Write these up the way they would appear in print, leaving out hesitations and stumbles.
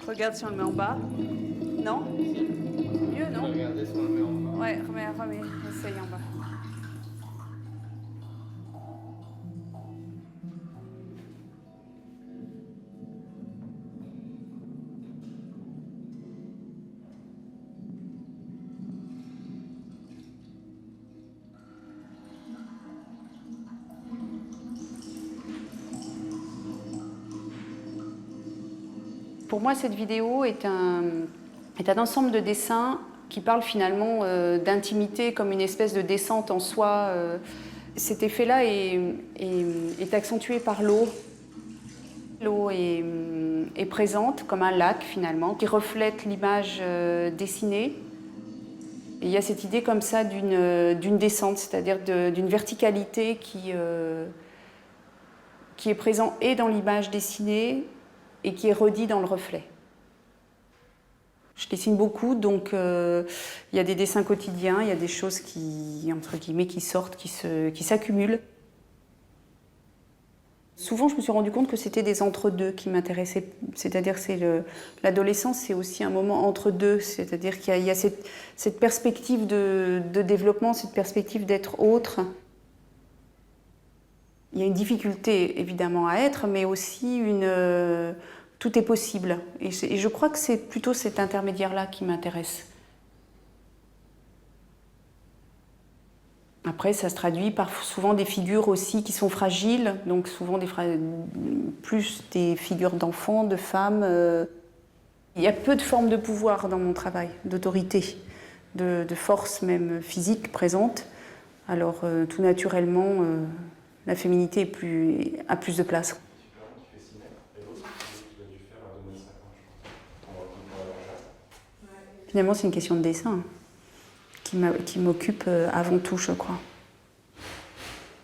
Regarde si on le met en bas. Non? Mieux, non? Regardez si on le met en bas. Ouais, remets, essaye en bas. Pour moi, cette vidéo est un ensemble de dessins qui parlent finalement d'intimité comme une espèce de descente en soi. Cet effet-là est accentué par l'eau. L'eau est présente comme un lac finalement, qui reflète l'image dessinée. Et il y a cette idée comme ça d'une descente, c'est-à-dire d'une verticalité qui est présente et dans l'image dessinée et qui est redit dans le reflet. Je dessine beaucoup, donc il y a des dessins quotidiens, il y a des choses qui, entre guillemets, qui sortent, qui s'accumulent. Souvent, je me suis rendu compte que c'était des entre-deux qui m'intéressaient. C'est-à-dire que l'adolescence, c'est aussi un moment entre-deux. C'est-à-dire qu'il y a cette perspective de développement, cette perspective d'être autre. Il y a une difficulté, évidemment, à être, mais aussi tout est possible. Et je crois que c'est plutôt cet intermédiaire-là qui m'intéresse. Après, ça se traduit par souvent des figures aussi qui sont fragiles, donc souvent plus des figures d'enfants, de femmes. Il y a peu de formes de pouvoir dans mon travail, d'autorité, de force même physique présente. Alors tout naturellement, la féminité a plus de place. Finalement, c'est une question de dessin qui m'occupe avant tout, je crois.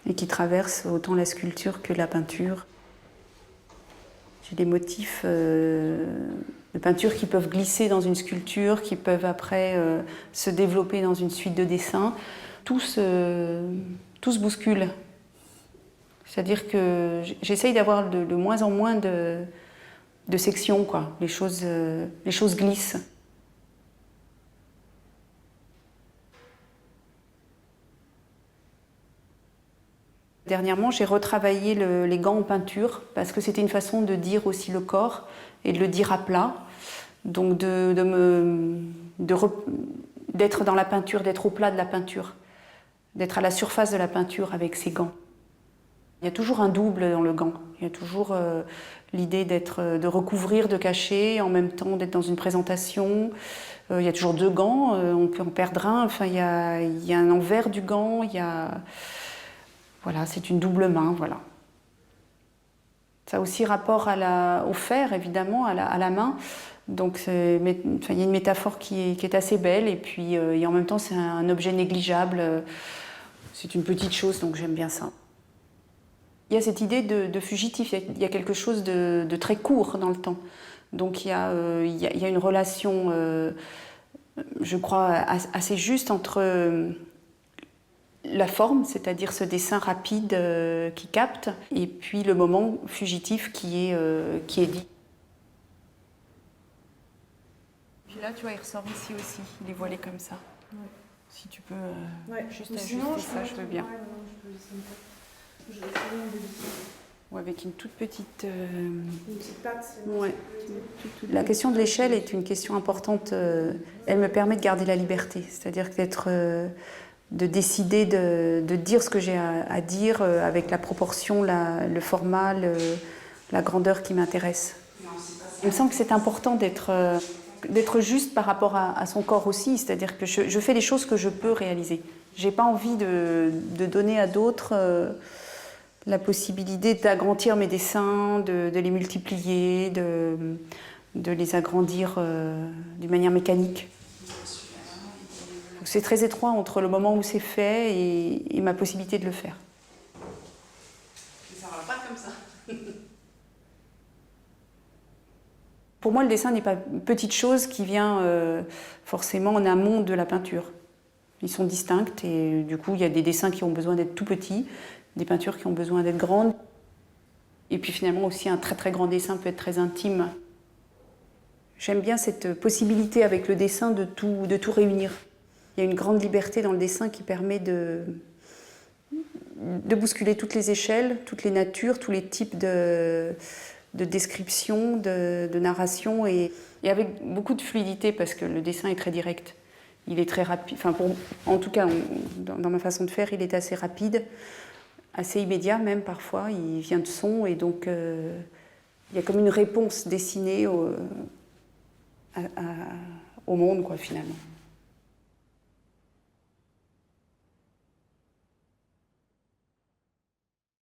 Et qui traverse autant la sculpture que la peinture. J'ai des motifs de peinture qui peuvent glisser dans une sculpture, qui peuvent après se développer dans une suite de dessins. Tout se bouscule. C'est-à-dire que j'essaye d'avoir de moins en moins de sections, quoi. Les choses glissent. Dernièrement, j'ai retravaillé les gants en peinture parce que c'était une façon de dire aussi le corps et de le dire à plat. Donc d'être dans la peinture, d'être au plat de la peinture, d'être à la surface de la peinture avec ces gants. Il y a toujours un double dans le gant. Il y a toujours l'idée de recouvrir, de cacher, en même temps d'être dans une présentation. Il y a toujours deux gants, on peut en perdre un. Enfin, il y a un envers du gant, Voilà, c'est une double main, voilà. Ça a aussi rapport au fer, évidemment, à la main. Donc, il y a une métaphore qui est assez belle, et puis et en même temps, c'est un objet négligeable. C'est une petite chose, donc j'aime bien ça. Il y a cette idée de fugitif, il y a quelque chose de très court dans le temps. Donc, il y a une relation, je crois, assez juste entre la forme, c'est-à-dire ce dessin rapide qui capte, et puis le moment fugitif qui est dit. Puis là, tu vois, il ressort ici aussi, il est voilé comme ça. Ouais. Si tu peux juste ajuster ça, je veux bien. Ou avec une toute petite... Une petite patte. Ouais. La question de l'échelle est une question importante. Elle me permet de garder la liberté, c'est-à-dire de décider de dire ce que j'ai à dire avec la proportion, le format, la grandeur qui m'intéresse. Il me semble que c'est important d'être juste par rapport à son corps aussi, c'est-à-dire que je fais les choses que je peux réaliser. Je n'ai pas envie de donner à d'autres la possibilité d'agrandir mes dessins, de les multiplier, de les agrandir d'une manière mécanique. C'est très étroit entre le moment où c'est fait et ma possibilité de le faire. Ça ne va pas comme ça. Pour moi, le dessin n'est pas une petite chose qui vient forcément en amont de la peinture. Ils sont distincts et du coup, il y a des dessins qui ont besoin d'être tout petits, des peintures qui ont besoin d'être grandes. Et puis finalement aussi, un très très grand dessin peut être très intime. J'aime bien cette possibilité avec le dessin de tout réunir. Il y a une grande liberté dans le dessin qui permet de bousculer toutes les échelles, toutes les natures, tous les types de description, de narration, et avec beaucoup de fluidité parce que le dessin est très direct. Il est très rapide, enfin en tout cas dans ma façon de faire, il est assez rapide, assez immédiat même parfois, il vient de son et donc il y a comme une réponse dessinée au monde quoi, finalement.